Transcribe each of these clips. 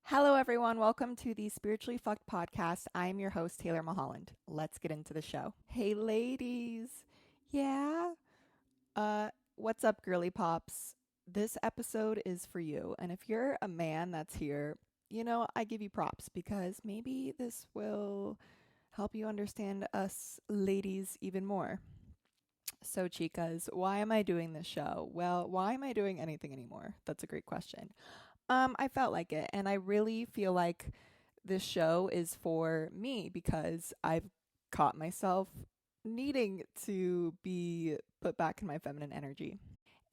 Hello, everyone. Welcome to the Spiritually Fucked podcast. I'm your host, Taylor Mulholland. Let's get into the show. Hey, ladies. Yeah. What's up, girly pops? This episode is for you. And if you're a man that's here, I give you props because maybe this will help you understand us ladies even more. So, chicas, why am I doing this show? Well, why am I doing anything anymore? That's a great question. I felt like it, and I really feel like this show is for me because I've caught myself needing to be put back in my feminine energy.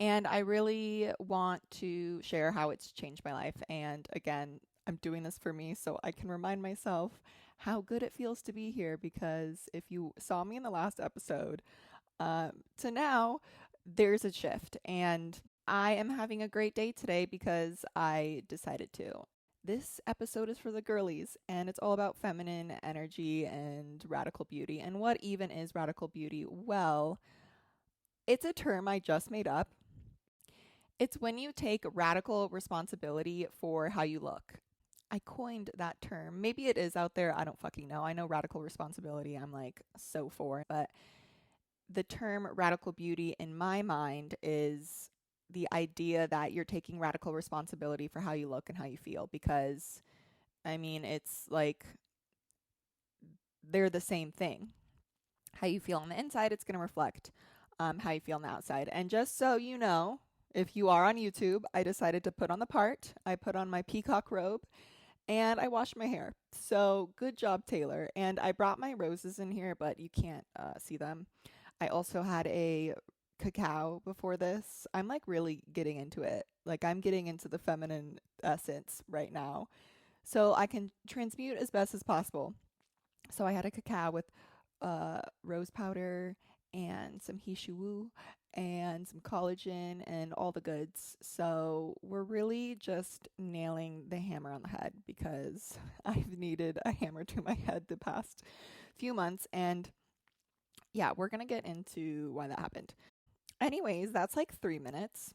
And I really want to share how it's changed my life. And again, I'm doing this for me so I can remind myself how good it feels to be here because if you saw me in the last episode, to now, there's a shift. And I am having a great day today because I decided to. This episode is for the girlies, and it's all about feminine energy and radical beauty. And what even is radical beauty? Well, it's a term I just made up. It's when you take radical responsibility for how you look. I coined that term. Maybe it is out there. I don't fucking know. I know radical responsibility. I'm like so for, but the term radical beauty in my mind is the idea that you're taking radical responsibility for how you look and how you feel because it's like they're the same thing. How you feel on the inside, it's going to reflect how you feel on the outside. And just so you know, if you are on YouTube, I decided to put on the part. I put on my peacock robe and I washed my hair. So good job, Taylor. And I brought my roses in here, but you can't see them. I also had a cacao before this. I'm like really getting into it. Like I'm getting into the feminine essence right now. So I can transmute as best as possible. So I had a cacao with rose powder and some Heeyyyy and some collagen and all the goods. So we're really just nailing the hammer on the head because I've needed a hammer to my head the past few months. And yeah, we're going to get into why that happened. Anyways, that's like 3 minutes.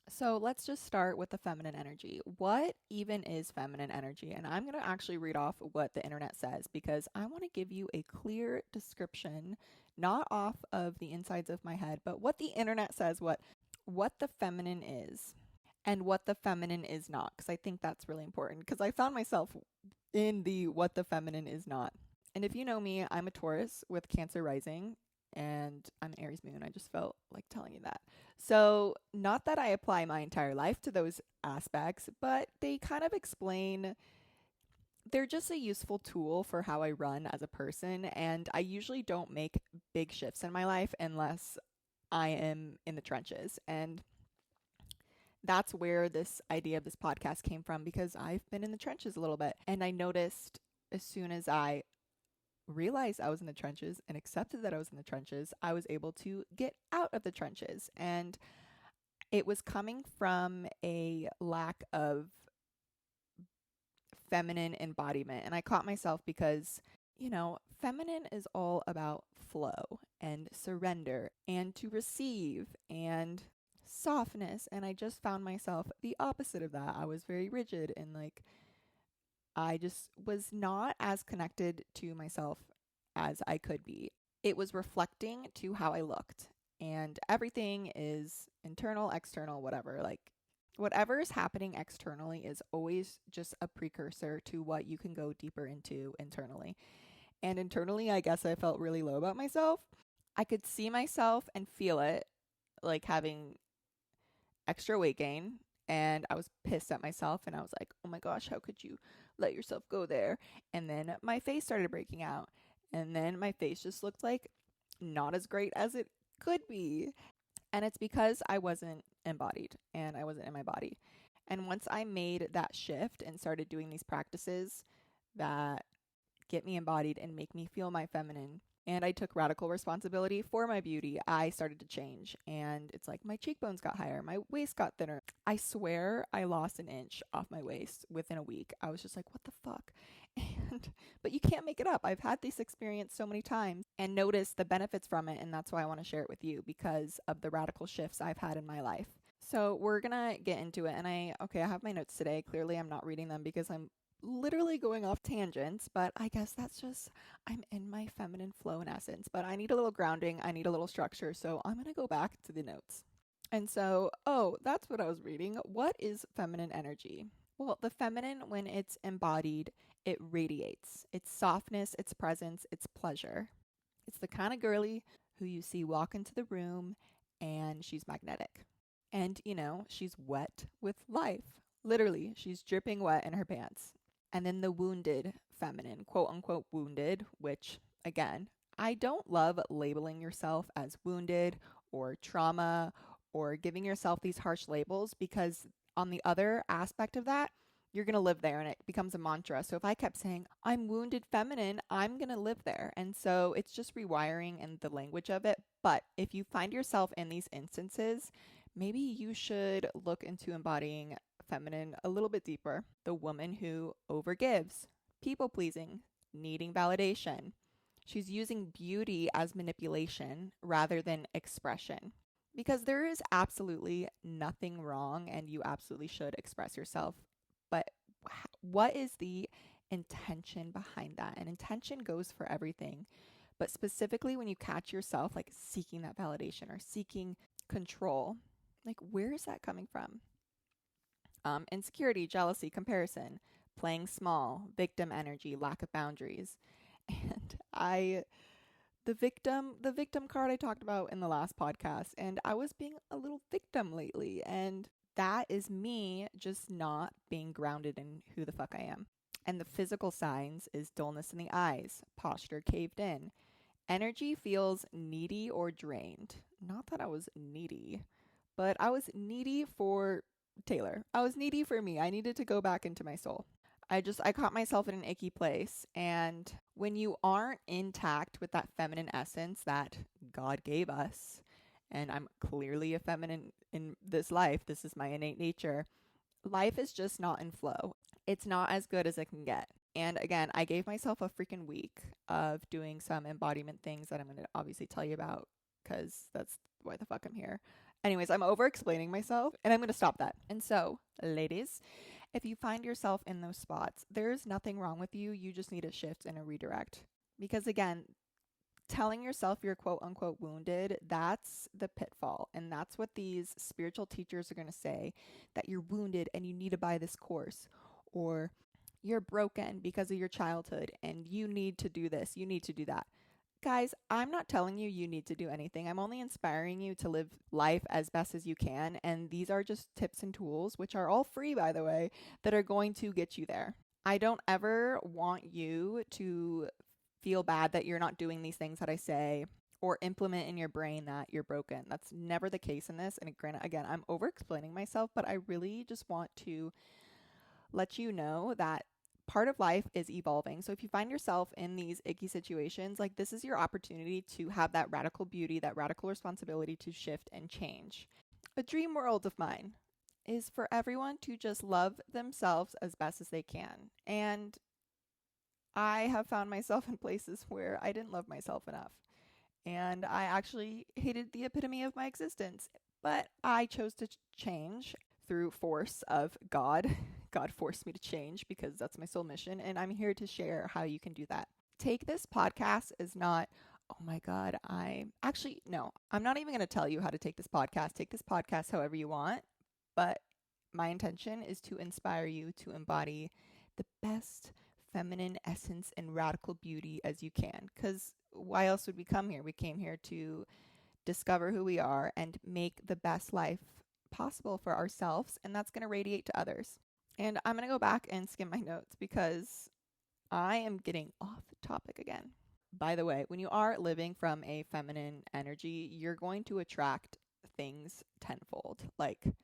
So let's just start with the feminine energy. What even is feminine energy? And I'm going to actually read off what the internet says because I want to give you a clear description, not off of the insides of my head, but what the internet says, what the feminine is and what the feminine is not. Because I think that's really important because I found myself in the what the feminine is not. And if you know me, I'm a Taurus with Cancer rising and I'm an Aries moon. I just felt like telling you that. So, not that I apply my entire life to those aspects, but they kind of explain, they're just a useful tool for how I run as a person. And I usually don't make big shifts in my life unless I am in the trenches. And that's where this idea of this podcast came from because I've been in the trenches a little bit. And I noticed as soon as I realized I was in the trenches and accepted that I was in the trenches, I was able to get out of the trenches. And it was coming from a lack of feminine embodiment. And I caught myself because, feminine is all about flow and surrender and to receive and softness. And I just found myself the opposite of that. I was very rigid and like, I just was not as connected to myself as I could be. It was reflecting to how I looked. And everything is internal, external, whatever. Like, whatever is happening externally is always just a precursor to what you can go deeper into internally. And internally, I guess I felt really low about myself. I could see myself and feel it, like having extra weight gain. And I was pissed at myself and I was like, oh my gosh, how could you let yourself go there? And then my face started breaking out. And then my face just looked like not as great as it could be. And it's because I wasn't embodied and I wasn't in my body. And once I made that shift and started doing these practices that get me embodied and make me feel my feminine, and I took radical responsibility for my beauty, I started to change. And it's like my cheekbones got higher, my waist got thinner. I swear I lost an inch off my waist within a week. I was just like, what the fuck? But you can't make it up. I've had this experience so many times and noticed the benefits from it. And that's why I want to share it with you because of the radical shifts I've had in my life. So we're gonna get into it, and I have my notes today. Clearly, I'm not reading them because I'm literally going off tangents, but I guess that's just I'm in my feminine flow in essence. But I need a little grounding, I need a little structure, so I'm gonna go back to the notes. And so, that's what I was reading. What is feminine energy? Well, the feminine, when it's embodied, it radiates. Its softness, its presence, its pleasure. It's the kind of girly who you see walk into the room and she's magnetic. And, she's wet with life. Literally, she's dripping wet in her pants. And then the wounded feminine, quote unquote wounded, which, again, I don't love labeling yourself as wounded or trauma or giving yourself these harsh labels, because on the other aspect of that, you're going to live there and it becomes a mantra. So if I kept saying, I'm wounded feminine, I'm going to live there. And so it's just rewiring in the language of it. But if you find yourself in these instances, maybe you should look into embodying feminine a little bit deeper. The woman who overgives, people pleasing, needing validation. She's using beauty as manipulation rather than expression. Because there is absolutely nothing wrong and you absolutely should express yourself. But what is the intention behind that? And intention goes for everything. But specifically when you catch yourself like seeking that validation or seeking control, like where is that coming from? Insecurity, jealousy, comparison, playing small, victim energy, lack of boundaries. And the victim card I talked about in the last podcast, and I was being a little victim lately, and that is me just not being grounded in who the fuck I am. And the physical signs is dullness in the eyes, posture caved in. Energy feels needy or drained. Not that I was needy, but I was needy for Taylor. I was needy for me. I needed to go back into my soul. I caught myself in an icky place. And when you aren't intact with that feminine essence that God gave us, and I'm clearly a feminine in this life, this is my innate nature, life is just not in flow. It's not as good as it can get. And again, I gave myself a freaking week of doing some embodiment things that I'm going to obviously tell you about because that's why the fuck I'm here. Anyways, I'm over explaining myself and I'm going to stop that. And so, ladies, if you find yourself in those spots, there's nothing wrong with you. You just need a shift and a redirect. Because again, telling yourself you're quote unquote wounded, that's the pitfall. And that's what these spiritual teachers are going to say, that you're wounded and you need to buy this course, or you're broken because of your childhood and you need to do this, you need to do that. Guys, I'm not telling you you need to do anything. I'm only inspiring you to live life as best as you can. And these are just tips and tools, which are all free, by the way, that are going to get you there. I don't ever want you to feel bad that you're not doing these things that I say or implement in your brain that you're broken. That's never the case in this. And granted, again, I'm over explaining myself, but I really just want to let you know that part of life is evolving. So if you find yourself in these icky situations, like this is your opportunity to have that radical beauty, that radical responsibility to shift and change. A dream world of mine is for everyone to just love themselves as best as they can. And I have found myself in places where I didn't love myself enough. And I actually hated the epitome of my existence. But I chose to change through force of God. God forced me to change because that's my soul mission. And I'm here to share how you can do that. Take this podcast as not, oh my God, I'm not even going to tell you how to take this podcast. Take this podcast however you want. But my intention is to inspire you to embody the best feminine essence and radical beauty as you can. Because why else would we come here? We came here to discover who we are and make the best life possible for ourselves. And that's going to radiate to others. And I'm going to go back and skim my notes because I am getting off topic again. By the way, when you are living from a feminine energy, you're going to attract things tenfold. Like,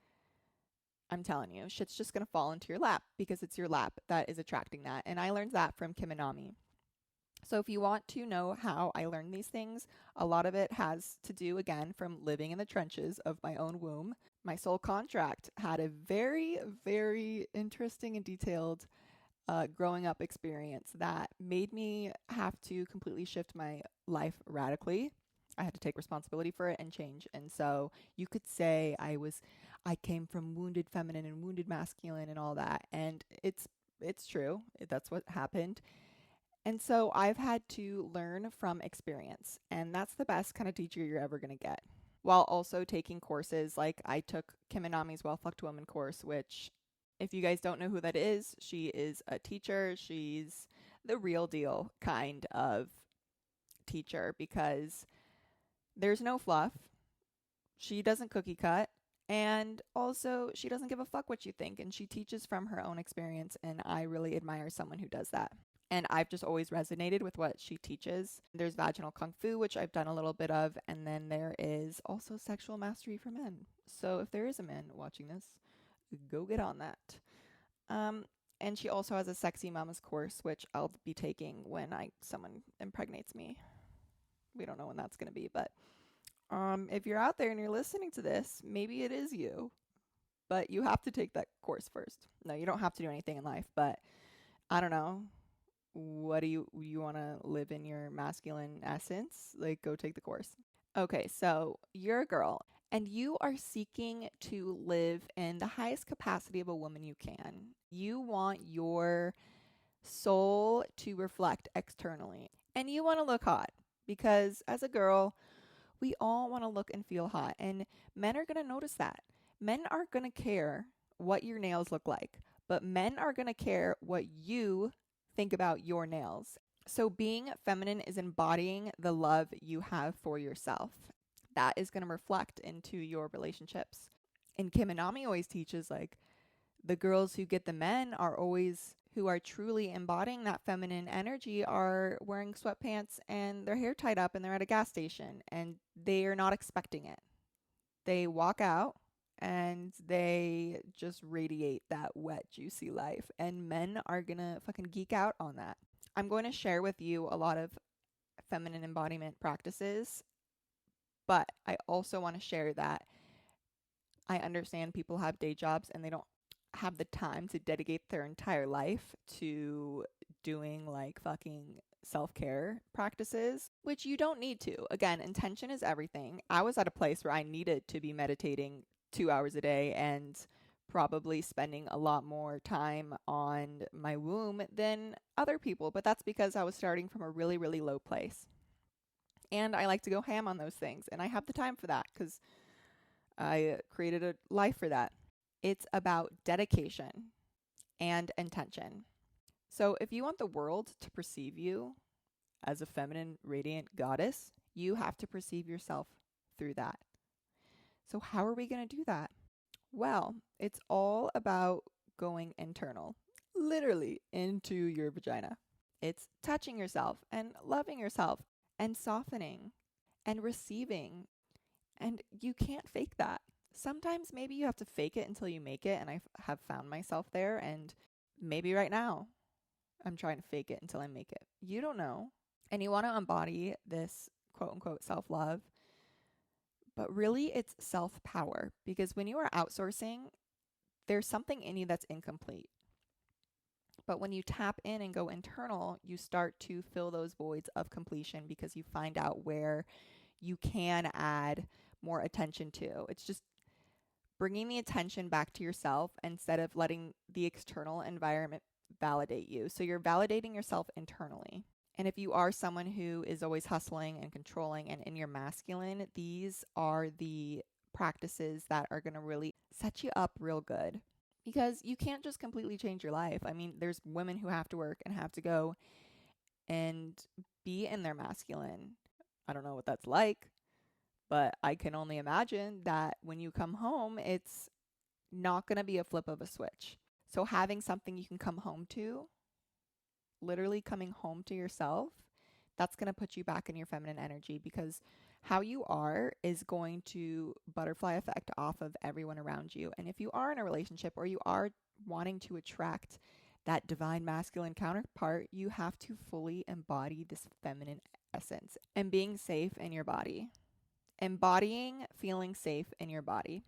I'm telling you, shit's just going to fall into your lap because it's your lap that is attracting that. And I learned that from Kim Anami. So if you want to know how I learned these things, a lot of it has to do, again, from living in the trenches of my own womb. My soul contract had a very, very interesting and detailed growing up experience that made me have to completely shift my life radically. I had to take responsibility for it and change. And so you could say I came from wounded feminine and wounded masculine and all that. And it's true. That's what happened. And so I've had to learn from experience. And that's the best kind of teacher you're ever going to get. While also taking courses like I took Kim Anami's Well Fucked Woman course, which if you guys don't know who that is, she is a teacher. She's the real deal kind of teacher because there's no fluff. She doesn't cookie cut. And also, she doesn't give a fuck what you think. And she teaches from her own experience. And I really admire someone who does that. And I've just always resonated with what she teaches. There's vaginal kung fu, which I've done a little bit of. And then there is also sexual mastery for men. So if there is a man watching this, go get on that. And she also has a sexy mama's course, which I'll be taking when someone impregnates me. We don't know when that's going to be, but if you're out there and you're listening to this, maybe it is you, but you have to take that course first. No, you don't have to do anything in life, but I don't know. What do you want to live in your masculine essence? Like, go take the course. Okay, so you're a girl and you are seeking to live in the highest capacity of a woman you can. You want your soul to reflect externally and you want to look hot because as a girl, we all want to look and feel hot, and men are going to notice that. Men aren't going to care what your nails look like, but men are going to care what you think about your nails. So being feminine is embodying the love you have for yourself. That is going to reflect into your relationships. And Kim Anami always teaches like the girls who get the men who are truly embodying that feminine energy are wearing sweatpants and their hair tied up and they're at a gas station and they are not expecting it. They walk out and they just radiate that wet, juicy life. And men are gonna fucking geek out on that. I'm going to share with you a lot of feminine embodiment practices, but I also want to share that I understand people have day jobs and they don't have the time to dedicate their entire life to doing like fucking self-care practices, which you don't need to. Again, intention is everything. I was at a place where I needed to be meditating 2 hours a day and probably spending a lot more time on my womb than other people, but that's because I was starting from a really, really low place. And I like to go ham on those things, and I have the time for that because I created a life for that. It's about dedication and intention. So if you want the world to perceive you as a feminine, radiant goddess, you have to perceive yourself through that. So how are we going to do that? Well, it's all about going internal, literally into your vagina. It's touching yourself and loving yourself and softening and receiving. And you can't fake that. Sometimes maybe you have to fake it until you make it. And I have found myself there. And maybe right now I'm trying to fake it until I make it. You don't know. And you want to embody this quote unquote self-love. But really it's self-power. Because when you are outsourcing, there's something in you that's incomplete. But when you tap in and go internal, you start to fill those voids of completion because you find out where you can add more attention to. It's just bringing the attention back to yourself instead of letting the external environment validate you. So you're validating yourself internally. And if you are someone who is always hustling and controlling and in your masculine, these are the practices that are going to really set you up real good. Because you can't just completely change your life. I mean, there's women who have to work and have to go and be in their masculine. I don't know what that's like, but I can only imagine that when you come home, it's not going to be a flip of a switch. So having something you can come home to, literally coming home to yourself, that's going to put you back in your feminine energy because how you are is going to butterfly effect off of everyone around you. And if you are in a relationship or you are wanting to attract that divine masculine counterpart, you have to fully embody this feminine essence and being safe in your body. Embodying feeling safe in your body.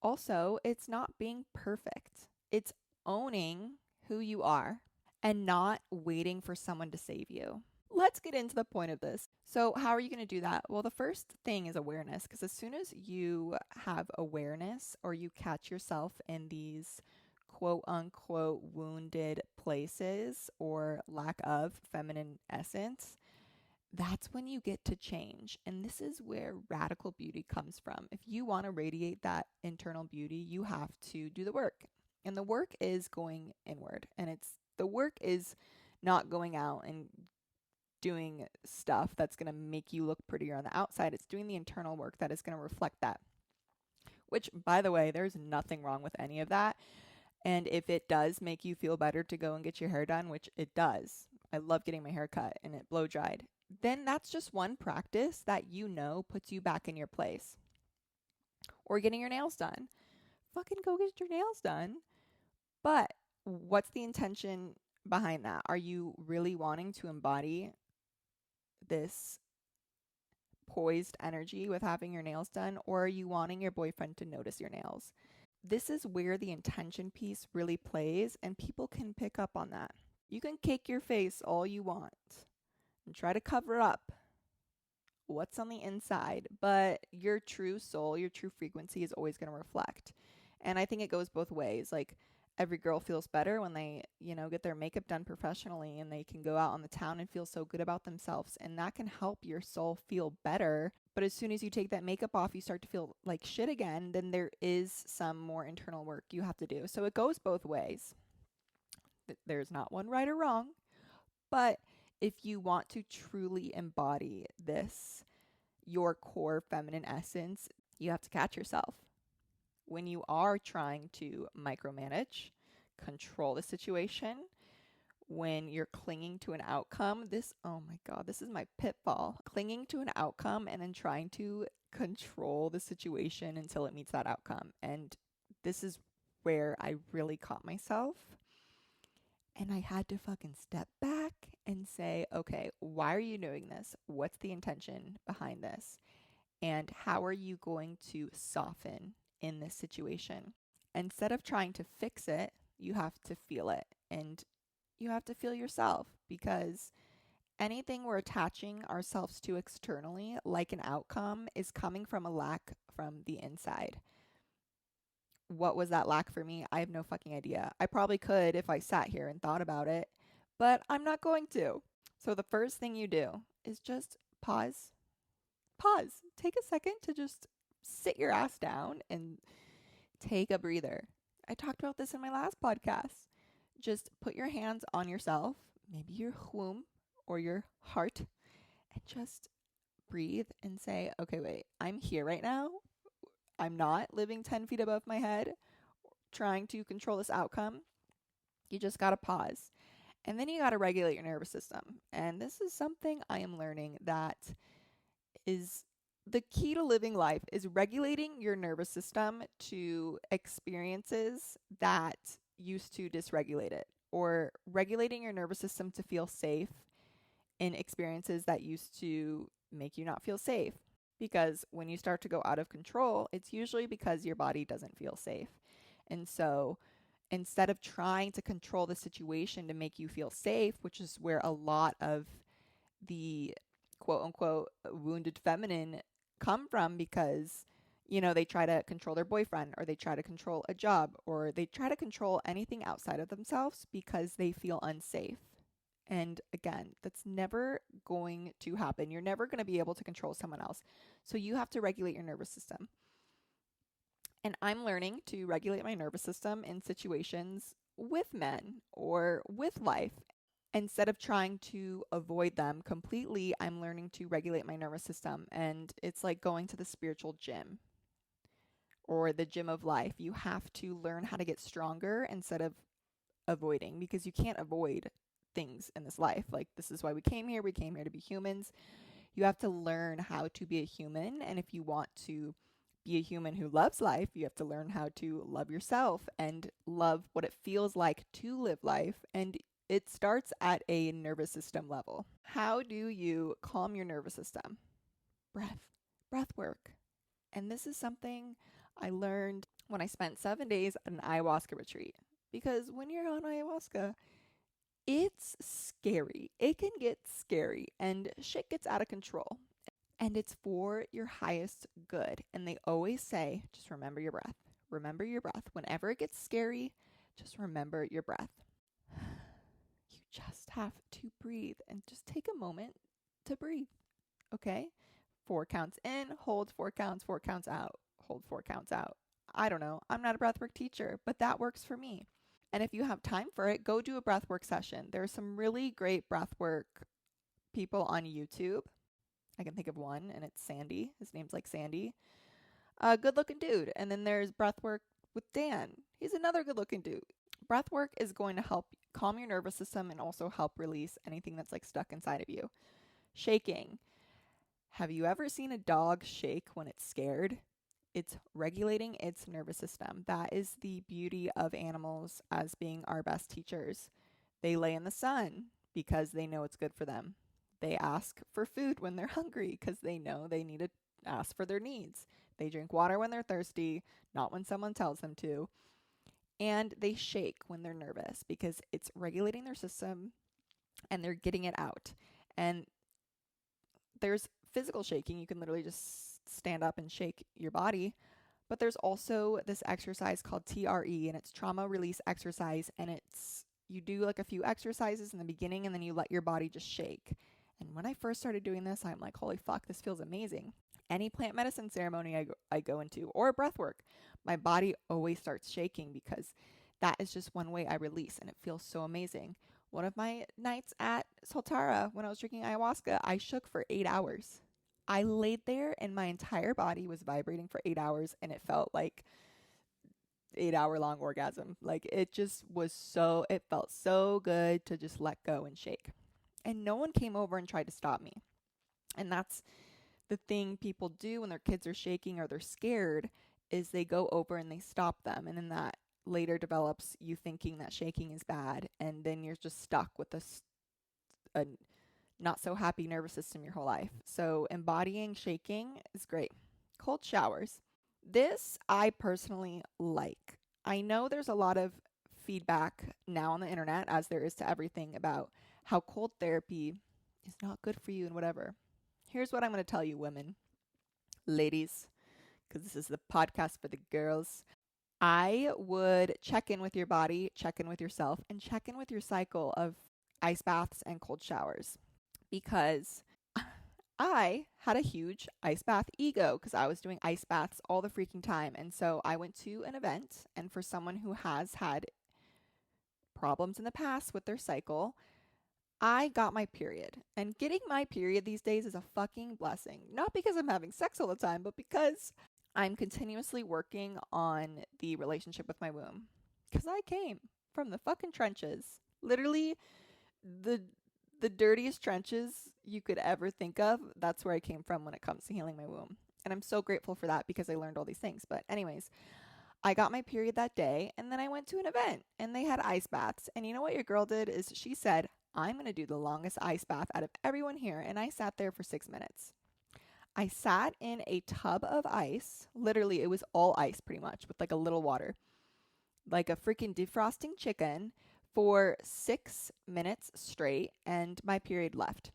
Also, it's not being perfect. It's owning who you are and not waiting for someone to save you. let's get into the point of this. So, how are you going to do that? Well, the first thing is awareness, because as soon as you have awareness or you catch yourself in these quote unquote wounded places or lack of feminine essence, that's when you get to change. And this is where radical beauty comes from. If you want to radiate that internal beauty, you have to do the work. And the work is going inward. And the work is not going out and doing stuff that's going to make you look prettier on the outside. It's doing the internal work that is going to reflect that. Which, by the way, there's nothing wrong with any of that. And if it does make you feel better to go and get your hair done, which it does, I love getting my hair cut and it blow dried, then that's just one practice that puts you back in your place. Or getting your nails done. Fucking go get your nails done. But what's the intention behind that? Are you really wanting to embody this poised energy with having your nails done, or are you wanting your boyfriend to notice your nails? This is where the intention piece really plays, and people can pick up on that. You can cake your face all you want and try to cover up what's on the inside, but your true soul, your true frequency is always going to reflect. And I think it goes both ways. Like, every girl feels better when they, get their makeup done professionally and they can go out on the town and feel so good about themselves. And that can help your soul feel better. But as soon as you take that makeup off, you start to feel like shit again. Then there is some more internal work you have to do. So it goes both ways. There's not one right or wrong. But if you want to truly embody this, your core feminine essence, you have to catch yourself. When you are trying to micromanage, control the situation, when you're clinging to an outcome, oh my God, this is my pitfall. Clinging to an outcome and then trying to control the situation until it meets that outcome. And this is where I really caught myself. And I had to fucking step back and say, okay, why are you doing this? What's the intention behind this? And how are you going to soften in this situation? Instead of trying to fix it, you have to feel it, and you have to feel yourself, because anything we're attaching ourselves to externally, like an outcome, is coming from a lack from the inside. What was that lack for me? I have no fucking idea. I probably could if I sat here and thought about it, but I'm not going to. So the first thing you do is just pause. Take a second to just sit your ass down and take a breather. I talked about this in my last podcast. Just put your hands on yourself, maybe your womb or your heart, and just breathe and say, okay, wait, I'm here right now. I'm not living 10 feet above my head trying to control this outcome. You just got to pause. And then you got to regulate your nervous system. And this is something I am learning that is the key to living life, is regulating your nervous system to experiences that used to dysregulate it, or regulating your nervous system to feel safe in experiences that used to make you not feel safe. Because when you start to go out of control, it's usually because your body doesn't feel safe. And so instead of trying to control the situation to make you feel safe, which is where a lot of the quote unquote wounded feminine come from, because they try to control their boyfriend, or they try to control a job, or they try to control anything outside of themselves because they feel unsafe. And again, that's never going to happen. You're never going to be able to control someone else. So you have to regulate your nervous system. And I'm learning to regulate my nervous system in situations with men or with life. Instead of trying to avoid them completely, I'm learning to regulate my nervous system. And it's like going to the spiritual gym or the gym of life. You have to learn how to get stronger instead of avoiding, because you can't avoid things in this life. Like, this is why we came here. We came here to be humans. You have to learn how to be a human. And if you want to be a human who loves life, you have to learn how to love yourself and love what it feels like to live life. And it starts at a nervous system level. How do you calm your nervous system? Breath work. And this is something I learned when I spent 7 days at an ayahuasca retreat. Because when you're on ayahuasca, It's scary. It can get scary and shit gets out of control. And it's for your highest good. And they always say, just remember your breath. Remember your breath. Whenever it gets scary, just remember your breath. You just have to breathe and just take a moment to breathe. Okay? 4 counts in, hold 4 counts out, hold 4 counts out. I don't know. I'm not a breathwork teacher, but that works for me. And if you have time for it, go do a breathwork session. There's some really great breathwork people on YouTube. I can think of one, and it's Sandy. His name's like Sandy. A good looking dude. And then there's breathwork with Dan. He's another good looking dude. Breathwork is going to help calm your nervous system and also help release anything that's like stuck inside of you. Shaking. Have you ever seen a dog shake when it's scared? It's regulating its nervous system. That is the beauty of animals as being our best teachers. They lay in the sun because they know it's good for them. They ask for food when they're hungry because they know they need to ask for their needs. They drink water when they're thirsty, not when someone tells them to. And they shake when they're nervous because it's regulating their system and they're getting it out. And there's physical shaking. You can literally just stand up and shake your body. But there's also this exercise called TRE, and it's trauma release exercise. And you do like a few exercises in the beginning and then you let your body just shake. And when I first started doing this, I'm like, holy fuck, this feels amazing. Any plant medicine ceremony I go into or breath work, my body always starts shaking because that is just one way I release and it feels so amazing. One of my nights at Soltara when I was drinking ayahuasca, I shook for 8 hours. I laid there and my entire body was vibrating for 8 hours and it felt like 8 hour long orgasm. Like it felt so good to just let go and shake. And no one came over and tried to stop me. And that's the thing people do when their kids are shaking or they're scared is they go over and they stop them. And then that later develops you thinking that shaking is bad. And then you're just stuck with a not so happy nervous system your whole life. So embodying shaking is great. Cold showers. This I personally like. I know there's a lot of feedback now on the internet, as there is to everything, about how cold therapy is not good for you and whatever. Here's what I'm going to tell you, women, ladies, because this is the podcast for the girls. I would check in with your body, check in with yourself, and check in with your cycle of ice baths and cold showers. Because I had a huge ice bath ego because I was doing ice baths all the freaking time. And so I went to an event, and for someone who has had problems in the past with their cycle, I got my period. And getting my period these days is a fucking blessing. Not because I'm having sex all the time, but because I'm continuously working on the relationship with my womb. Because I came from the fucking trenches. Literally, the dirtiest trenches you could ever think of. That's where I came from when it comes to healing my womb. And I'm so grateful for that because I learned all these things. But anyways, I got my period that day, and then I went to an event, and they had ice baths. And you know what your girl did is she said, I'm going to do the longest ice bath out of everyone here. And I sat there for 6 minutes. I sat in a tub of ice. Literally, it was all ice pretty much with like a little water. Like a freaking defrosting chicken for 6 minutes straight, and my period left.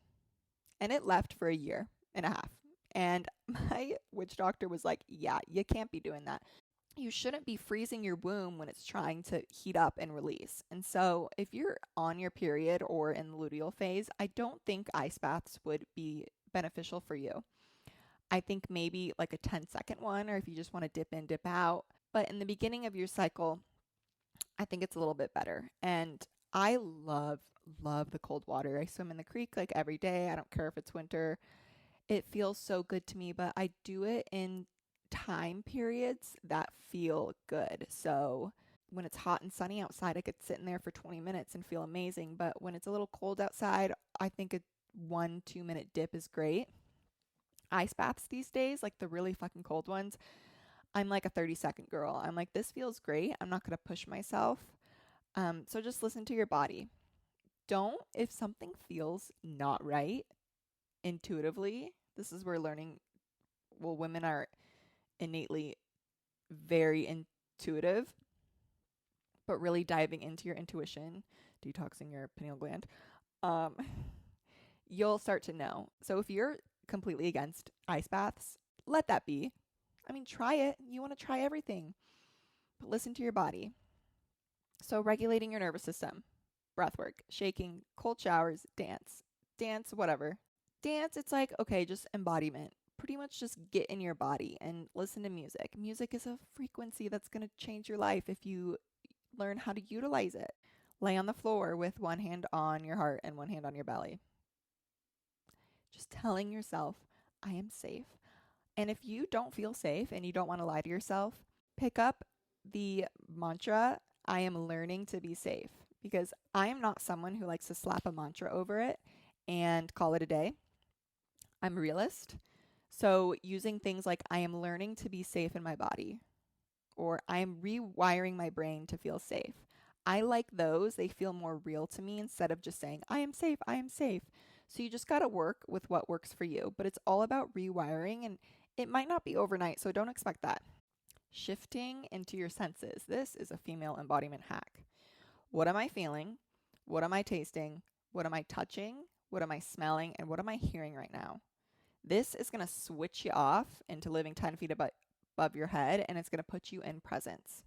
And it left for 1.5 years. And my witch doctor was like, yeah, you can't be doing that. You shouldn't be freezing your womb when it's trying to heat up and release. And so if you're on your period or in the luteal phase, I don't think ice baths would be beneficial for you. I think maybe like a 10-second one, or if you just want to dip in, dip out. But in the beginning of your cycle, I think it's a little bit better. And I love the cold water. I swim in the creek like every day. I don't care if it's winter. It feels so good to me, but I do it in time periods that feel good. So when it's hot and sunny outside, I could sit in there for 20 minutes and feel amazing. But when it's a little cold outside, I think a 1-2 minute dip is great. Ice baths these days, like the really fucking cold ones, I'm like a 30-second girl. I'm like, this feels great. I'm not going to push myself. So just listen to your body. Don't, if something feels not right intuitively, this is where women are innately very intuitive, but really diving into your intuition detoxing your pineal gland, um, you'll start to know. So if you're completely against ice baths, let that be. I mean, try it. You want to try everything, but listen to your body. So regulating your nervous system, breath work, shaking, cold showers, dance, whatever. Dance, it's like, okay, just embodiment. Pretty much just get in your body and listen to music. Music is a frequency that's going to change your life if you learn how to utilize it. Lay on the floor with one hand on your heart and one hand on your belly. Just telling yourself, I am safe. And if you don't feel safe and you don't want to lie to yourself, pick up the mantra, I am learning to be safe. Because I am not someone who likes to slap a mantra over it and call it a day. I'm a realist. So using things like I am learning to be safe in my body, or I am rewiring my brain to feel safe. I like those. They feel more real to me instead of just saying, I am safe, I am safe. So you just got to work with what works for you. But it's all about rewiring, and it might not be overnight, so don't expect that. Shifting into your senses. This is a female embodiment hack. What am I feeling? What am I tasting? What am I touching? What am I smelling? And what am I hearing right now? This is going to switch you off into living 10 feet above your head, and it's going to put you in presence.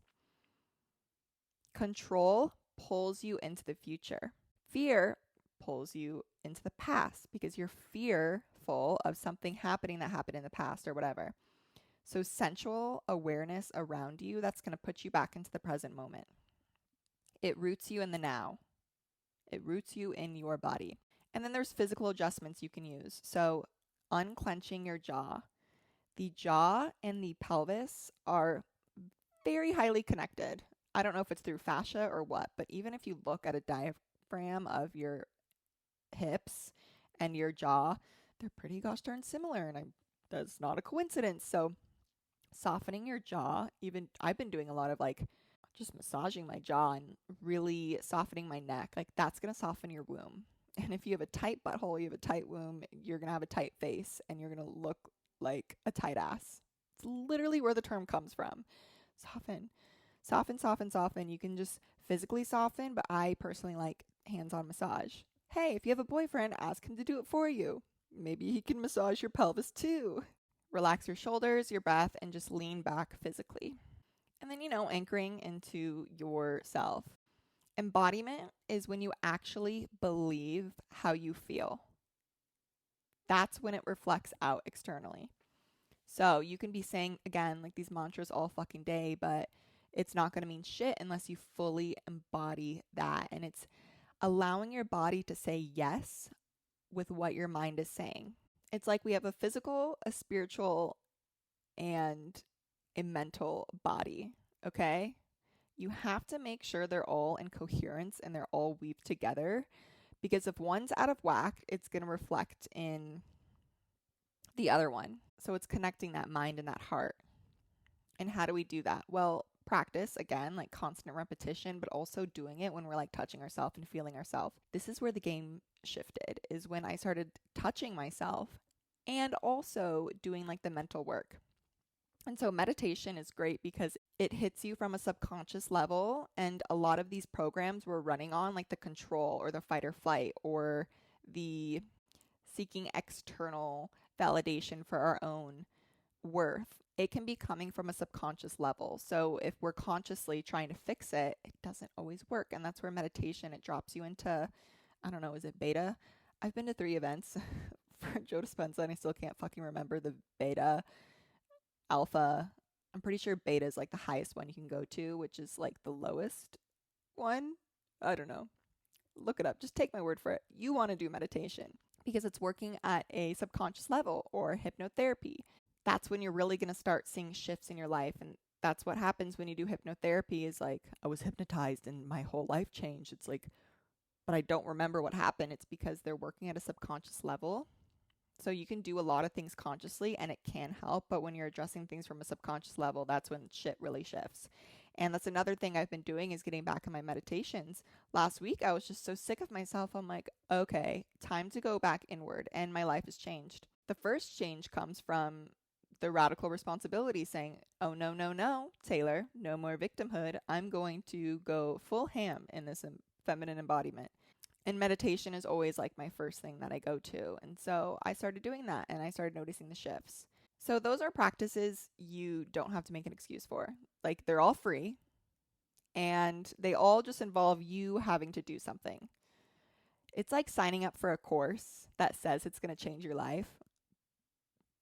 Control pulls you into the future. Fear pulls you into the past because you're fearful of something happening that happened in the past or whatever. So sensual awareness around you, that's going to put you back into the present moment. It roots you in the now. It roots you in your body. And then there's physical adjustments you can use. So unclenching your jaw. The jaw and the pelvis are very highly connected. I don't know if it's through fascia or what, but even if you look at a diaphragm of your hips and your jaw, they're pretty gosh darn similar, and that's not a coincidence. So softening your jaw, even I've been doing a lot of like just massaging my jaw and really softening my neck. Like that's going to soften your womb. And if you have a tight butthole, you have a tight womb, you're going to have a tight face and you're going to look like a tight ass. It's literally where the term comes from. Soften. Soften, soften, soften. You can just physically soften, but I personally like hands-on massage. Hey, if you have a boyfriend, ask him to do it for you. Maybe he can massage your pelvis too. Relax your shoulders, your breath, and just lean back physically. And then, anchoring into yourself. Embodiment is when you actually believe how you feel. That's when it reflects out externally. So you can be saying, again, like these mantras all fucking day, but it's not going to mean shit unless you fully embody that. And it's allowing your body to say yes with what your mind is saying. It's like we have a physical, a spiritual, and a mental body, okay? You have to make sure they're all in coherence and they're all weaved together, because if one's out of whack, it's going to reflect in the other one. So it's connecting that mind and that heart. And how do we do that? Well, practice, again, like constant repetition, but also doing it when we're like touching ourselves and feeling ourselves. This is where the game shifted, is when I started touching myself and also doing like the mental work. And so meditation is great because it hits you from a subconscious level. And a lot of these programs we're running on, like the control or the fight or flight or the seeking external validation for our own worth, it can be coming from a subconscious level. So if we're consciously trying to fix it, it doesn't always work. And that's where meditation, it drops you into, I don't know, is it beta? I've been to 3 events for Joe Dispenza and I still can't fucking remember the beta, alpha. I'm pretty sure beta is like the highest one you can go to, which is like the lowest one. I don't know. Look it up. Just take my word for it. You want to do meditation because it's working at a subconscious level, or hypnotherapy. That's when you're really going to start seeing shifts in your life. And that's what happens when you do hypnotherapy, is like, I was hypnotized and my whole life changed. It's like, but I don't remember what happened. It's because they're working at a subconscious level. So you can do a lot of things consciously and it can help. But when you're addressing things from a subconscious level, that's when shit really shifts. And that's another thing I've been doing, is getting back in my meditations. Last week, I was just so sick of myself. I'm like, okay, time to go back inward. And my life has changed. The first change comes from the radical responsibility, saying, oh, no, Taylor, no more victimhood. I'm going to go full ham in this feminine embodiment. And meditation is always like my first thing that I go to. And so I started doing that and I started noticing the shifts. So those are practices you don't have to make an excuse for. Like, they're all free and they all just involve you having to do something. It's like signing up for a course that says it's going to change your life.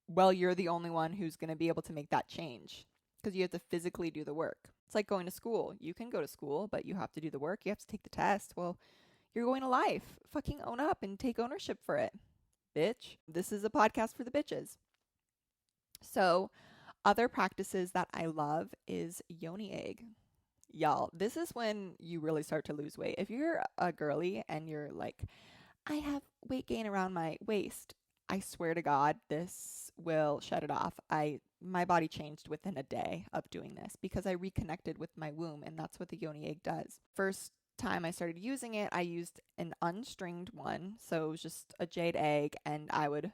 Well, you're the only one who's going to be able to make that change because you have to physically do the work. It's like going to school. You can go to school, but you have to do the work. You have to take the test. Well, you're going to life. Fucking own up and take ownership for it, bitch. This is a podcast for the bitches. So, other practices that I love is yoni egg. Y'all, this is when you really start to lose weight. If you're a girly and you're like, I have weight gain around my waist, I swear to God, this will shut it off. My body changed within a day of doing this because I reconnected with my womb, and that's what the yoni egg does. First time I started using it, I used an unstringed one. So it was just a jade egg, and I would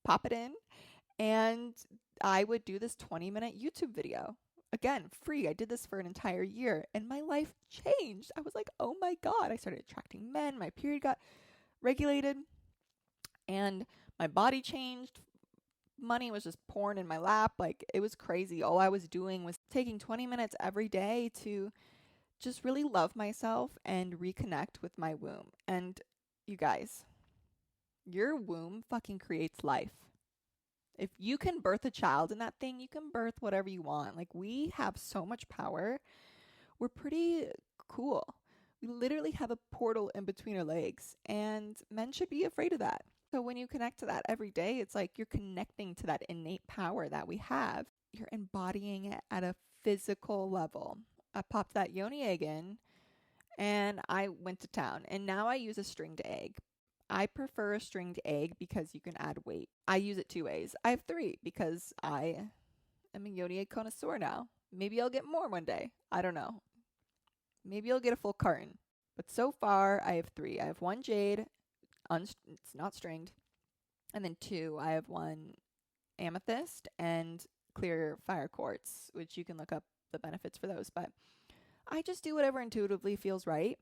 pop it in, and I would do this 20-minute YouTube video. Again, free. I did this for an entire year, and my life changed. I was like, oh my God. I started attracting men. My period got regulated, and my body changed. Money was just pouring in my lap. Like, it was crazy. All I was doing was taking 20 minutes every day to just really love myself and reconnect with my womb. And you guys, your womb fucking creates life. If you can birth a child in that thing, you can birth whatever you want. Like, we have so much power. We're pretty cool. We literally have a portal in between our legs, and men should be afraid of that. So when you connect to that every day, it's like you're connecting to that innate power that we have. You're embodying it at a physical level. I popped that yoni egg in, and I went to town. And now I use a stringed egg. I prefer a stringed egg because you can add weight. I use it 2 ways. I have 3 because I am a yoni egg connoisseur now. Maybe I'll get more one day. I don't know. Maybe I'll get a full carton. But so far, I have 3. I have 1 jade. It's not stringed. And then 2, I have 1 amethyst and clear fire quartz, which you can look up the benefits for those. But I just do whatever intuitively feels right.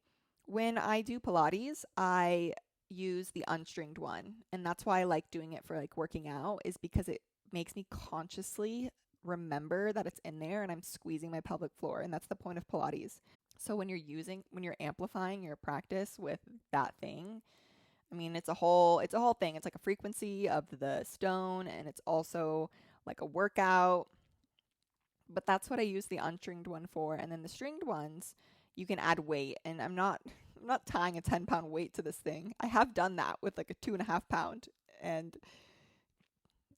When I do Pilates, I use the unstringed one, and that's why I like doing it for like working out, is because it makes me consciously remember that it's in there and I'm squeezing my pelvic floor, and that's the point of Pilates. So when you're amplifying your practice with that thing, I mean, it's a whole thing. It's like a frequency of the stone, and it's also like a workout. But that's what I use the unstringed one for. And then the stringed ones, you can add weight, and I'm not tying a 10-pound weight to this thing. I have done that with like a 2.5 pound, and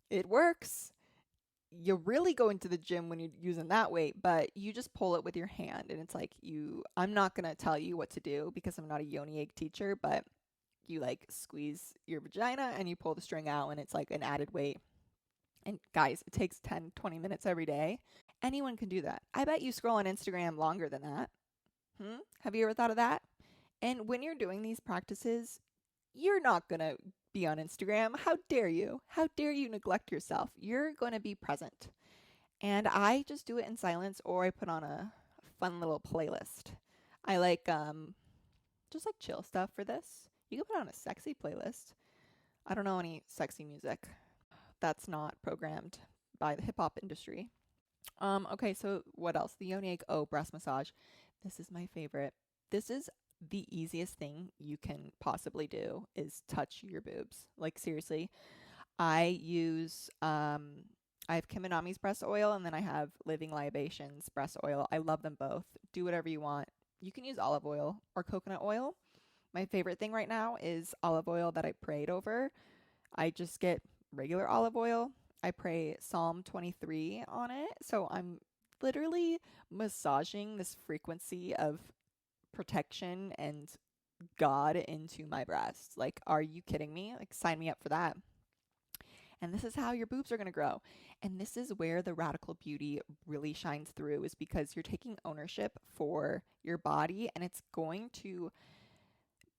it works. You really go into the gym when you're using that weight, but you just pull it with your hand, and it's like I'm not going to tell you what to do because I'm not a yoni egg teacher, but you like squeeze your vagina and you pull the string out, and it's like an added weight. And guys, it takes 10-20 minutes every day. Anyone can do that. I bet you scroll on Instagram longer than that. Have you ever thought of that? And when you're doing these practices, you're not going to be on Instagram. How dare you? How dare you neglect yourself? You're going to be present. And I just do it in silence, or I put on a fun little playlist. I like just like chill stuff for this. You can put on a sexy playlist. I don't know any sexy music that's not programmed by the hip-hop industry. Okay, so what else? The yoni egg. Oh, breast massage. This is my favorite. This is the easiest thing you can possibly do, is touch your boobs. Like, seriously. I have Kim Anami's breast oil, and then I have Living Libations breast oil. I love them both. Do whatever you want. You can use olive oil or coconut oil. My favorite thing right now is olive oil that I prayed over. I just get regular olive oil. I pray Psalm 23 on it. So I'm literally massaging this frequency of protection and God into my breasts. Like, are you kidding me? Like, sign me up for that. And this is how your boobs are going to grow. And this is where the radical beauty really shines through, is because you're taking ownership for your body, and it's going to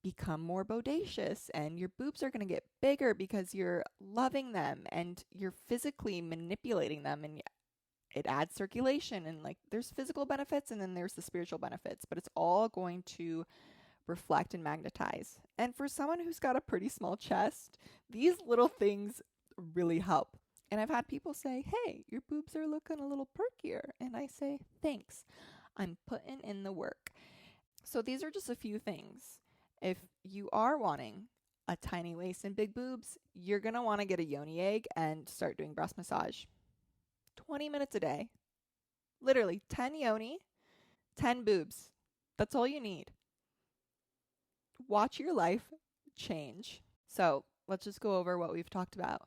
become more bodacious, and your boobs are going to get bigger because you're loving them and you're physically manipulating them, and it adds circulation, and like there's physical benefits and then there's the spiritual benefits, but it's all going to reflect, and magnetize. And for someone who's got a pretty small chest, these little things really help. And I've had people say, hey, your boobs are looking a little perkier. And I say, thanks. I'm putting in the work. So these are just a few things. If you are wanting a tiny waist and big boobs, you're going to want to get a yoni egg and start doing breast massage. 20 minutes a day. Literally 10 yoni, 10 boobs. That's all you need. Watch your life change. So let's just go over what we've talked about.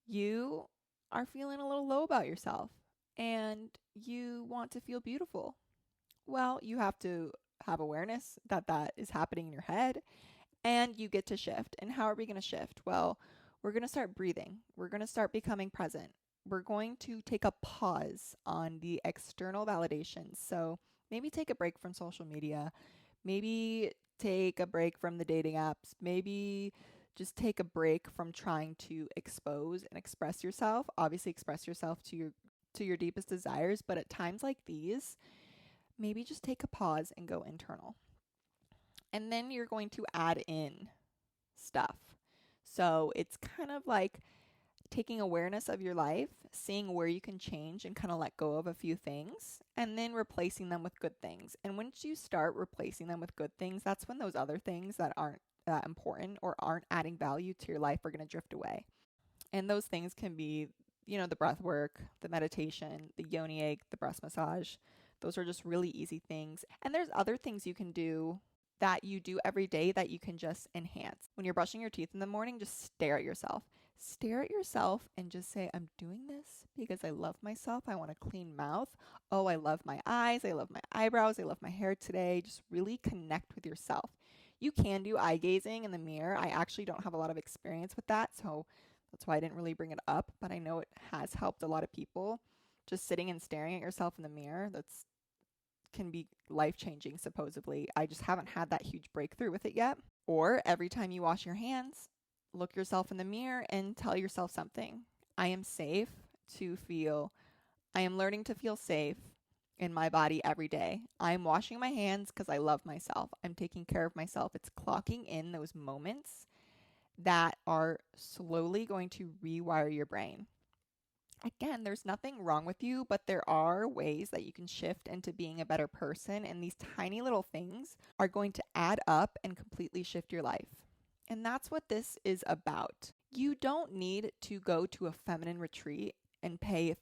You are feeling a little low about yourself and you want to feel beautiful. Well, you have to have awareness that that is happening in your head, and you get to shift. And how are we going to shift? Well, we're going to start breathing. We're going to start becoming present. We're going to take a pause on the external validations. So maybe take a break from social media. Maybe take a break from the dating apps. Maybe just take a break from trying to expose and express yourself. Obviously, express yourself to your deepest desires. But at times like these, maybe just take a pause and go internal. And then you're going to add in stuff. So it's kind of like taking awareness of your life, seeing where you can change and kind of let go of a few things, and then replacing them with good things. And once you start replacing them with good things, that's when those other things that aren't that important or aren't adding value to your life are going to drift away. And those things can be, the breath work, the meditation, the yoni egg, the breast massage. Those are just really easy things. And there's other things you can do that you do every day that you can just enhance. When you're brushing your teeth in the morning, just stare at yourself. Stare at yourself and just say, I'm doing this because I love myself. I want a clean mouth. Oh, I love my eyes. I love my eyebrows. I love my hair today. Just really connect with yourself. You can do eye gazing in the mirror. I actually don't have a lot of experience with that, so that's why I didn't really bring it up, but I know it has helped a lot of people. Just sitting and staring at yourself in the mirror, that's can be life-changing, supposedly. I just haven't had that huge breakthrough with it yet. Or every time you wash your hands, look yourself in the mirror and tell yourself something. I am safe to feel, I am learning to feel safe in my body every day. I'm washing my hands because I love myself. I'm taking care of myself. It's clocking in those moments that are slowly going to rewire your brain. Again, there's nothing wrong with you, but there are ways that you can shift into being a better person, and these tiny little things are going to add up and completely shift your life. And that's what this is about. You don't need to go to a feminine retreat and pay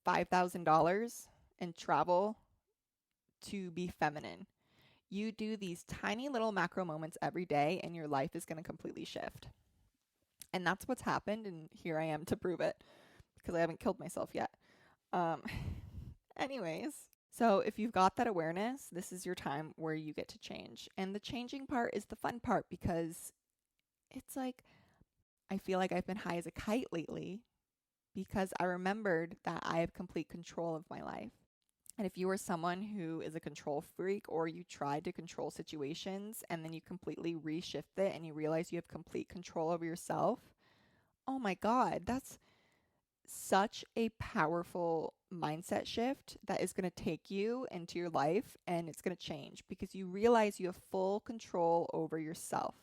$5,000 and travel to be feminine. You do these tiny little macro moments every day, and your life is going to completely shift. And that's what's happened, and here I am to prove it, because I haven't killed myself yet. Anyways, so if you've got that awareness, this is your time where you get to change. And the changing part is the fun part, because it's like, I feel like I've been high as a kite lately because I remembered that I have complete control of my life. And if you are someone who is a control freak, or you tried to control situations and then you completely reshift it and you realize you have complete control over yourself, oh my God, that's such a powerful mindset shift that is going to take you into your life, and it's going to change because you realize you have full control over yourself.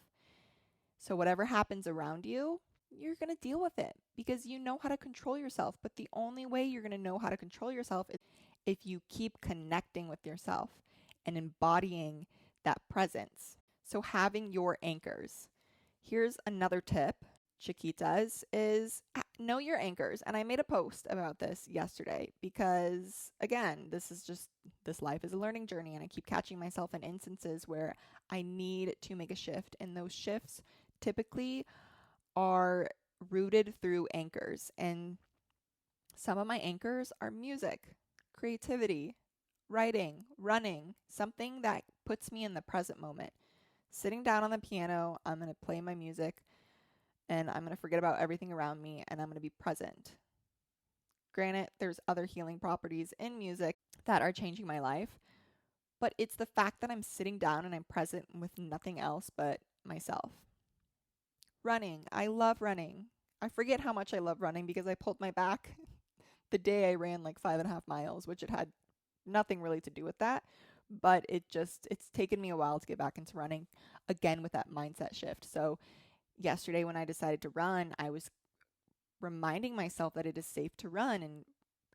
So whatever happens around you, you're going to deal with it because you know how to control yourself. But the only way you're going to know how to control yourself is if you keep connecting with yourself and embodying that presence. So having your anchors. Here's another tip, Chiquitas, is know your anchors. And I made a post about this yesterday because, again, this life is a learning journey, and I keep catching myself in instances where I need to make a shift. And those shifts typically are rooted through anchors. And some of my anchors are music, creativity, writing, running, something that puts me in the present moment. Sitting down on the piano, I'm going to play my music, and I'm going to forget about everything around me, and I'm going to be present. Granted, there's other healing properties in music that are changing my life, but it's the fact that I'm sitting down and I'm present with nothing else but myself. Running. I love running. I forget how much I love running because I pulled my back the day I ran like 5.5 miles, which it had nothing really to do with that. but it's taken me a while to get back into running again with that mindset shift. So yesterday when I decided to run, I was reminding myself that it is safe to run and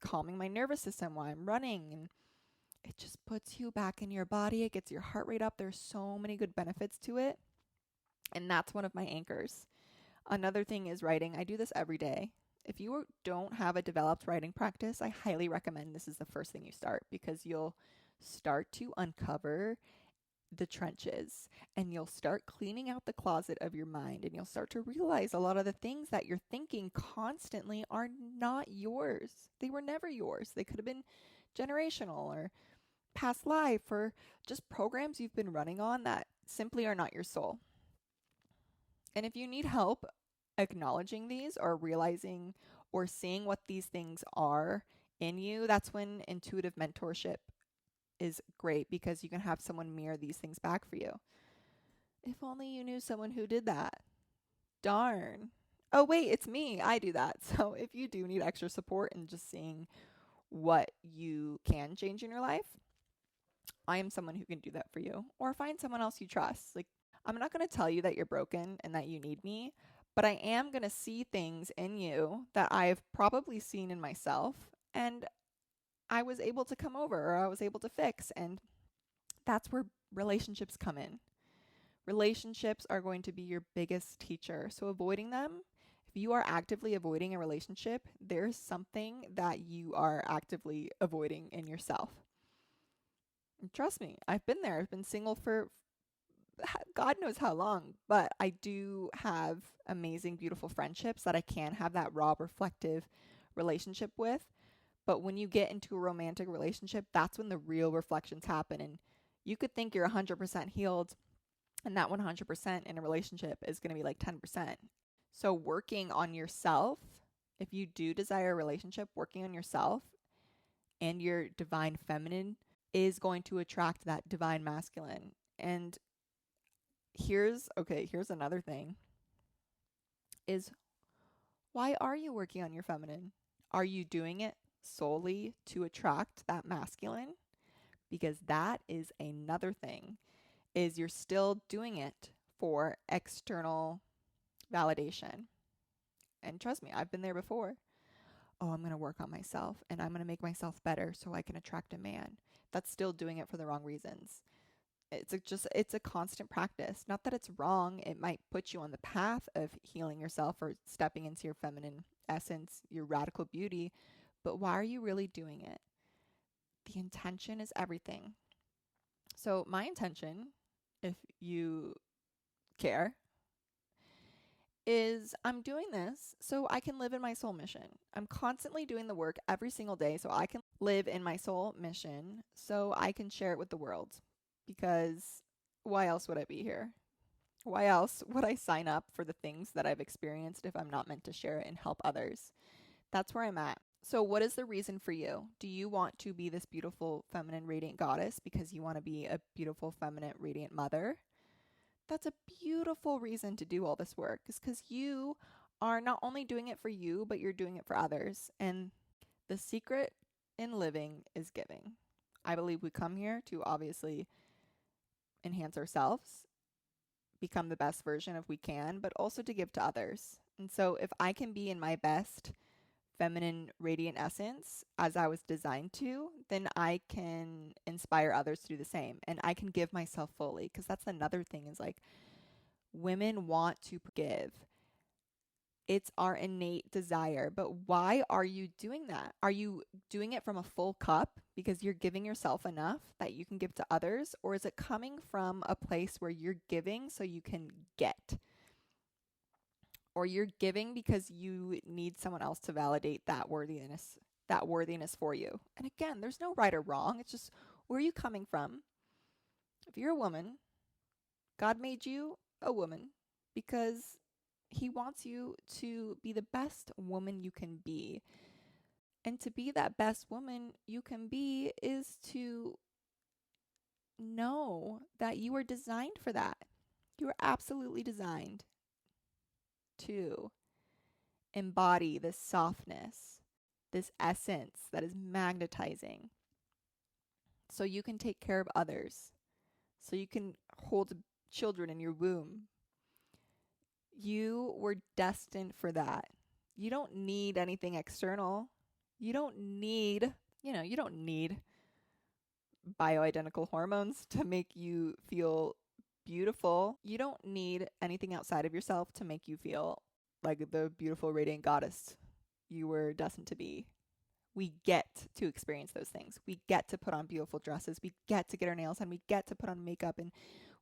calming my nervous system while I'm running. And it just puts you back in your body. It gets your heart rate up. There's so many good benefits to it. And that's one of my anchors. Another thing is writing. I do this every day. If you don't have a developed writing practice, I highly recommend this is the first thing you start, because you'll start to uncover the trenches and you'll start cleaning out the closet of your mind, and you'll start to realize a lot of the things that you're thinking constantly are not yours. They were never yours. They could have been generational or past life, or just programs you've been running on that simply are not your soul. And if you need help acknowledging these or realizing or seeing what these things are in you, that's when intuitive mentorship is great, because you can have someone mirror these things back for you. If only you knew someone who did that. Darn. Oh, wait, it's me. I do that. So if you do need extra support and just seeing what you can change in your life, I am someone who can do that for you. Or find someone else you trust. Like, I'm not going to tell you that you're broken and that you need me, but I am going to see things in you that I've probably seen in myself, and I was able to come over, or I was able to fix. And that's where relationships come in. Relationships are going to be your biggest teacher. So avoiding them, if you are actively avoiding a relationship, there's something that you are actively avoiding in yourself. And trust me, I've been there. I've been single for God knows how long, but I do have amazing, beautiful friendships that I can have that raw, reflective relationship with. But when you get into a romantic relationship, that's when the real reflections happen. And you could think you're 100% healed, and that 100% in a relationship is going to be like 10%. So working on yourself, if you do desire a relationship, working on yourself and your divine feminine is going to attract that divine masculine. And here's another thing is, why are you working on your feminine? Are you doing it solely to attract that masculine? Because that is another thing, is you're still doing it for external validation. And trust me, I've been there before. Oh, I'm going to work on myself and I'm going to make myself better so I can attract a man. That's still doing it for the wrong reasons. It's a constant practice. Not that it's wrong. It might put you on the path of healing yourself or stepping into your feminine essence, your radical beauty. But why are you really doing it? The intention is everything. So my intention, if you care, is I'm doing this so I can live in my soul mission. I'm constantly doing the work every single day so I can live in my soul mission, so I can share it with the world. Because why else would I be here? Why else would I sign up for the things that I've experienced if I'm not meant to share it and help others? That's where I'm at. So what is the reason for you? Do you want to be this beautiful, feminine, radiant goddess because you want to be a beautiful, feminine, radiant mother? That's a beautiful reason to do all this work, is because you are not only doing it for you, but you're doing it for others. And the secret in living is giving. I believe we come here to obviously enhance ourselves, become the best version if we can, but also to give to others. And so if I can be in my best feminine radiant essence as I was designed to, then I can inspire others to do the same, and I can give myself fully. Because that's another thing, is like, women want to give. It's our innate desire. But why are you doing that? Are you doing it from a full cup because you're giving yourself enough that you can give to others? Or is it coming from a place where you're giving so you can get? Or you're giving because you need someone else to validate that worthiness for you. And again, there's no right or wrong. It's just, where are you coming from? If you're a woman, God made you a woman because he wants you to be the best woman you can be. And to be that best woman you can be is to know that you are designed for that. You are absolutely designed to embody this softness, this essence that is magnetizing, so you can take care of others, so you can hold children in your womb. You were destined for that. You don't need anything external. You don't need, you don't need bioidentical hormones to make you feel beautiful. You don't need anything outside of yourself to make you feel like the beautiful, radiant goddess you were destined to be. We get to experience those things. We get to put on beautiful dresses. We get to get our nails done. We get to put on makeup, and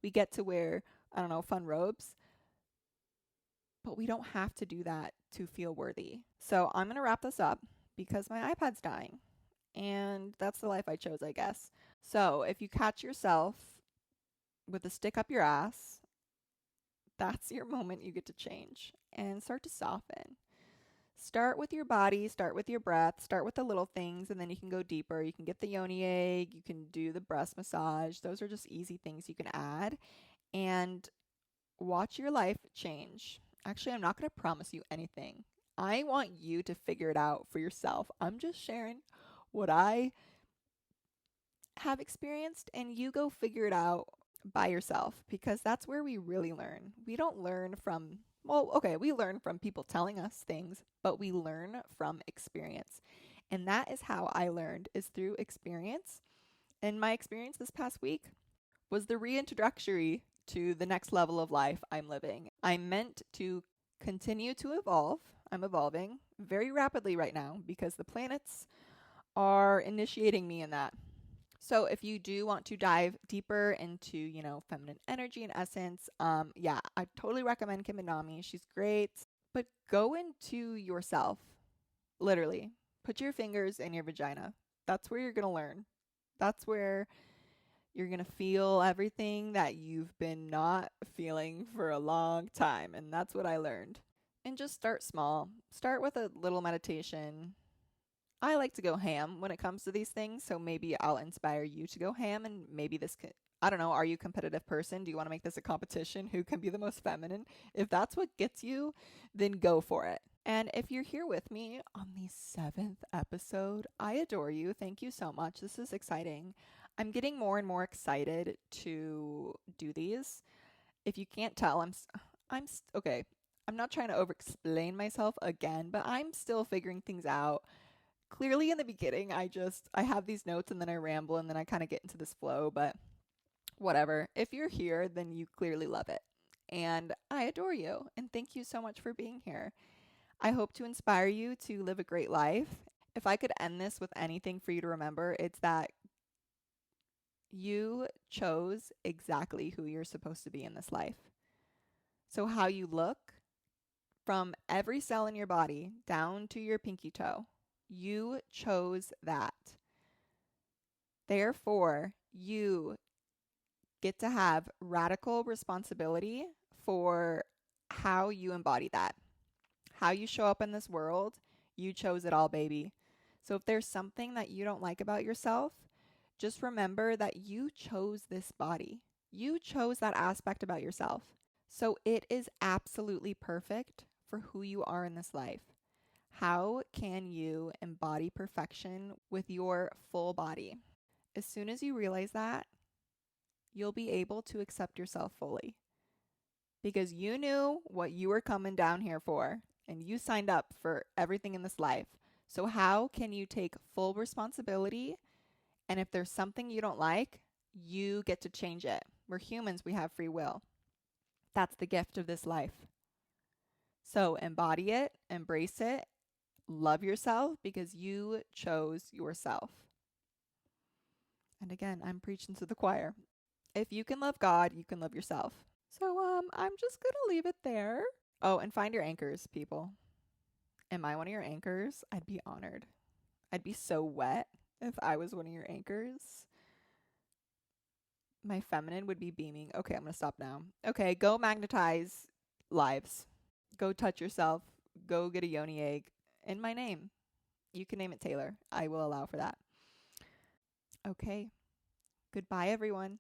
we get to wear, fun robes. But we don't have to do that to feel worthy. So I'm going to wrap this up because my iPad's dying. And that's the life I chose, I guess. So if you catch yourself with a stick up your ass, that's your moment you get to change and start to soften. Start with your body, start with your breath, start with the little things, and then you can go deeper. You can get the yoni egg, you can do the breast massage. Those are just easy things you can add. And watch your life change. Actually, I'm not going to promise you anything. I want you to figure it out for yourself. I'm just sharing what I have experienced, and you go figure it out by yourself, because that's where we really learn. We don't learn from, we learn from people telling us things, but we learn from experience. And that is how I learned, is through experience. And my experience this past week was the reintroductory to the next level of life I'm living. I'm meant to continue to evolve. I'm evolving very rapidly right now because the planets are initiating me in that. So if you do want to dive deeper into, feminine energy and essence, I totally recommend Kim Anami. She's great. But go into yourself. Literally. Put your fingers in your vagina. That's where you're going to learn. That's where you're going to feel everything that you've been not feeling for a long time. And that's what I learned. And just start small. Start with a little meditation. I like to go ham when it comes to these things, so maybe I'll inspire you to go ham, and maybe this could, I don't know, are you a competitive person? Do you want to make this a competition? Who can be the most feminine? If that's what gets you, then go for it. And if you're here with me on the 7th episode, I adore you. Thank you so much. This is exciting. I'm getting more and more excited to do these. If you can't tell, okay. I'm not trying to over-explain myself again, but I'm still figuring things out. Clearly in the beginning, I have these notes and then I ramble and then I kind of get into this flow, but whatever. If you're here, then you clearly love it. And I adore you. And thank you so much for being here. I hope to inspire you to live a great life. If I could end this with anything for you to remember, it's that you chose exactly who you're supposed to be in this life. So how you look, from every cell in your body down to your pinky toe, you chose that. Therefore, you get to have radical responsibility for how you embody that. How you show up in this world, you chose it all, baby. So if there's something that you don't like about yourself, just remember that you chose this body. You chose that aspect about yourself. So it is absolutely perfect for who you are in this life. How can you embody perfection with your full body? As soon as you realize that, you'll be able to accept yourself fully. Because you knew what you were coming down here for, and you signed up for everything in this life. So how can you take full responsibility? And if there's something you don't like, you get to change it. We're humans, we have free will. That's the gift of this life. So embody it, embrace it, love yourself because you chose yourself. And again, I'm preaching to the choir. If you can love God, you can love yourself. So I'm just going to leave it there. Oh, and find your anchors, people. Am I one of your anchors? I'd be honored. I'd be so wet if I was one of your anchors. My feminine would be beaming. Okay, I'm going to stop now. Okay, go magnetize lives. Go touch yourself. Go get a yoni egg. In my name. You can name it Taylor. I will allow for that. Okay. Goodbye, everyone.